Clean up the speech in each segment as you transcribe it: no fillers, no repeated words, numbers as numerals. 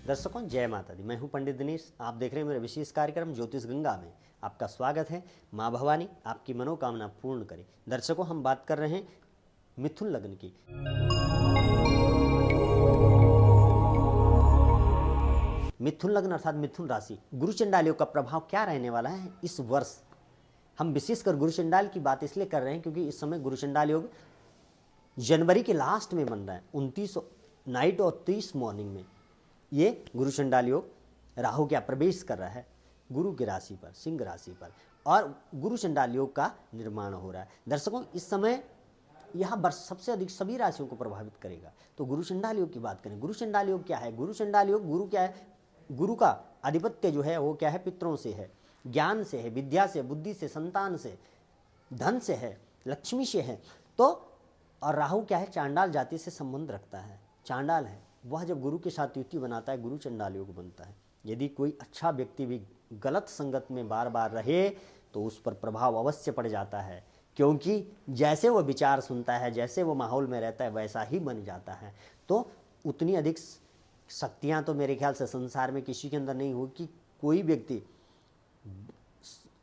दर्शकों जय माता दी। मैं हूं पंडित दिनेश। आप देख रहे हैं मेरे विशेष कार्यक्रम ज्योतिष गंगा में। आपका स्वागत है। माँ भवानी आपकी मनोकामना पूर्ण करे। दर्शकों हम बात कर रहे हैं मिथुन लग्न की। मिथुन लग्न अर्थात मिथुन राशि, गुरु चंडाल योग का प्रभाव क्या रहने वाला है इस वर्ष। हम विशेषकर गुरु चंडाल की बात इसलिए कर रहे हैं क्योंकि इस समय गुरु चंडाल योग जनवरी के लास्ट में बन रहा है, 29 नाइट और 30 मॉर्निंग में ये गुरु चंडाल योग राहु क्या प्रवेश कर रहा है गुरु की राशि पर, सिंह राशि पर, और गुरु चंडाल योग का निर्माण हो रहा है। दर्शकों इस समय यह वर्ष सबसे अधिक सभी राशियों को प्रभावित करेगा। तो गुरु चंडाल योग की बात करें, गुरु चंडाल योग क्या है? गुरु चंडाल योग, गुरु क्या है? गुरु का आधिपत्य जो है वो क्या है? पितरों से है, ज्ञान से है, विद्या से, बुद्धि से, संतान से, धन से है, लक्ष्मी से है। तो और राहु क्या है? चांडाल जाति से संबंध रखता है, चांडाल है वह। जब गुरु के साथ युति बनाता है गुरु चंडाल योग बनता है। यदि कोई अच्छा व्यक्ति भी गलत संगत में बार बार रहे तो उस पर प्रभाव अवश्य पड़ जाता है, क्योंकि जैसे वो विचार सुनता है, जैसे वो माहौल में रहता है वैसा ही बन जाता है। तो उतनी अधिक शक्तियाँ तो मेरे ख्याल से संसार में किसी के अंदर नहीं हो कि कोई व्यक्ति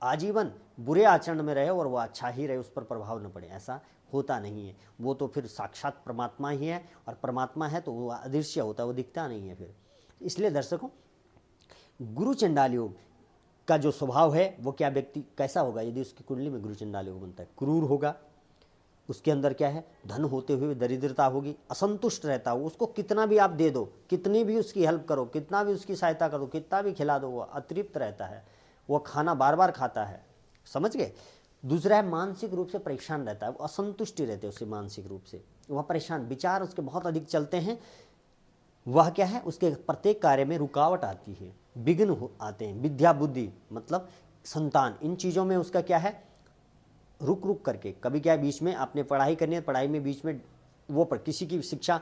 आजीवन बुरे आचरण में रहे और वो अच्छा ही रहे, उस पर प्रभाव न पड़े, ऐसा होता नहीं है। वो तो फिर साक्षात परमात्मा ही है, और परमात्मा है तो वो अदृश्य होता है, वो दिखता नहीं है फिर। इसलिए दर्शकों गुरु चंडाल योग का जो स्वभाव है वो क्या व्यक्ति कैसा होगा यदि उसकी कुंडली में गुरु चंडाल योग बनता है? क्रूर होगा, उसके अंदर क्या है? धन होते हुए दरिद्रता होगी, असंतुष्ट रहता हो, उसको कितना भी आप दे दो, कितनी भी उसकी हेल्प करो, कितना भी उसकी सहायता करो, कितना भी खिला दो, वो अतृप्त रहता है, वो खाना बार बार खाता है। समझ गए? दूसरा है मानसिक रूप से परेशान रहता है, वो असंतुष्टि रहते हैं उससे मानसिक रूप से, वह परेशान, विचार उसके बहुत अधिक चलते हैं। वह क्या है? उसके प्रत्येक कार्य में रुकावट आती है, विघ्न आते हैं। विद्या बुद्धि मतलब संतान, इन चीज़ों में उसका क्या है? रुक रुक करके, कभी क्या है बीच में आपने पढ़ाई करनी है, पढ़ाई में बीच में वो किसी की शिक्षा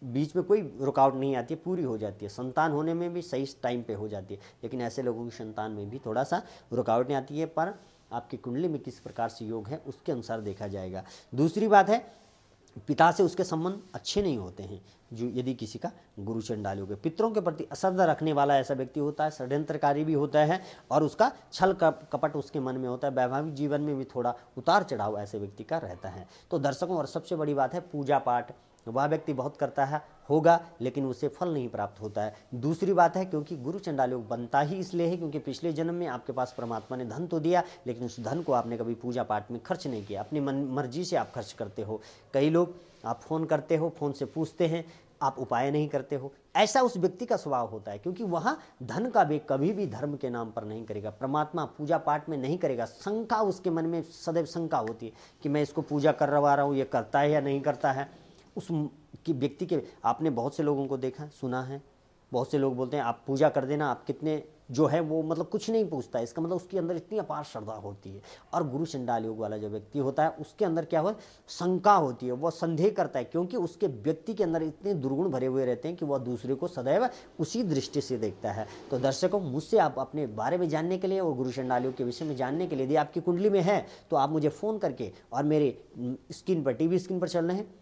बीच में कोई रुकावट नहीं आती है, पूरी हो जाती है। संतान होने में भी सही टाइम पे हो जाती है, लेकिन ऐसे लोगों की संतान में भी थोड़ा सा रुकावट नहीं आती है, पर आपकी कुंडली में किस प्रकार से योग है उसके अनुसार देखा जाएगा। दूसरी बात है पिता से उसके संबंध अच्छे नहीं होते हैं। जो यदि किसी का गुरु चंडाल योग है, पितरों के प्रति अश्रद्धा रखने वाला ऐसा व्यक्ति होता है, षड्यंत्रकारी भी होता है, और उसका छल कपट उसके मन में होता है। वैवाहिक जीवन में भी थोड़ा उतार चढ़ाव ऐसे व्यक्ति का रहता है। तो दर्शकों और सबसे बड़ी बात है पूजा पाठ वह व्यक्ति बहुत करता है होगा, लेकिन उसे फल नहीं प्राप्त होता है। दूसरी बात है क्योंकि गुरु चंडाल योग बनता ही इसलिए है क्योंकि पिछले जन्म में आपके पास परमात्मा ने धन तो दिया, लेकिन उस धन को आपने कभी पूजा पाठ में खर्च नहीं किया, अपनी मर्जी से आप खर्च करते हो। कई लोग आप फ़ोन करते हो, फ़ोन से पूछते हैं, आप उपाय नहीं करते हो। ऐसा उस व्यक्ति का स्वभाव होता है, क्योंकि वहाँ धन का वे कभी भी धर्म के नाम पर नहीं करेगा, परमात्मा पूजा पाठ में नहीं करेगा। शंका उसके मन में सदैव शंका होती है कि मैं इसको पूजा करवा रहा हूँ, ये करता है या नहीं करता है। उस की व्यक्ति के आपने बहुत से लोगों को देखा सुना है, बहुत से लोग बोलते हैं आप पूजा कर देना, आप कितने जो है वो मतलब कुछ नहीं पूछता है। इसका मतलब उसके अंदर इतनी अपार श्रद्धा होती है। और गुरु चंडाल योग वाला जो व्यक्ति होता है उसके अंदर क्या हो? शंका होती है, वह संदेह करता है, क्योंकि उसके व्यक्ति के अंदर इतने दुर्गुण भरे हुए रहते हैं कि वह दूसरे को सदैव उसी दृष्टि से देखता है। तो दर्शकों मुझसे आप अपने बारे में जानने के लिए और गुरु चंडाल योग के विषय में जानने के लिए यदि आपकी कुंडली में है तो आप मुझे फ़ोन करके, और मेरे स्क्रीन पर टीवी स्क्रीन पर चल रहे हैं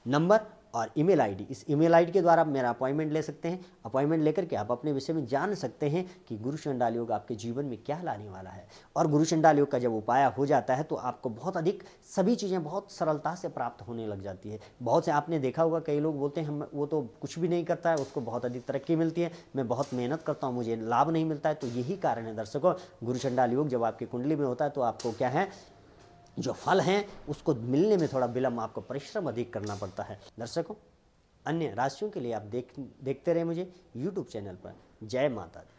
नंबर और ईमेल आईडी, इस ईमेल आईडी के द्वारा आप मेरा अपॉइंटमेंट ले सकते हैं। अपॉइंटमेंट लेकर के आप अपने विषय में जान सकते हैं कि गुरु चंडाल योग आपके जीवन में क्या लाने वाला है। और गुरु चंडाल योग का जब उपाय हो जाता है तो आपको बहुत अधिक सभी चीज़ें बहुत सरलता से प्राप्त होने लग जाती है। बहुत से आपने देखा होगा कई लोग बोलते हैं हम वो तो कुछ भी नहीं करता है, उसको बहुत अधिक तरक्की मिलती है, मैं बहुत मेहनत करता हूँ मुझे लाभ नहीं मिलता है। तो यही कारण है दर्शकों, गुरु चंडाल योग जब आपकी कुंडली में होता है तो आपको क्या है, जो फल हैं उसको मिलने में थोड़ा विलम्ब, आपको परिश्रम अधिक करना पड़ता है। दर्शकों अन्य राशियों के लिए आप देखते रहे मुझे यूट्यूब चैनल पर। जय माता दी।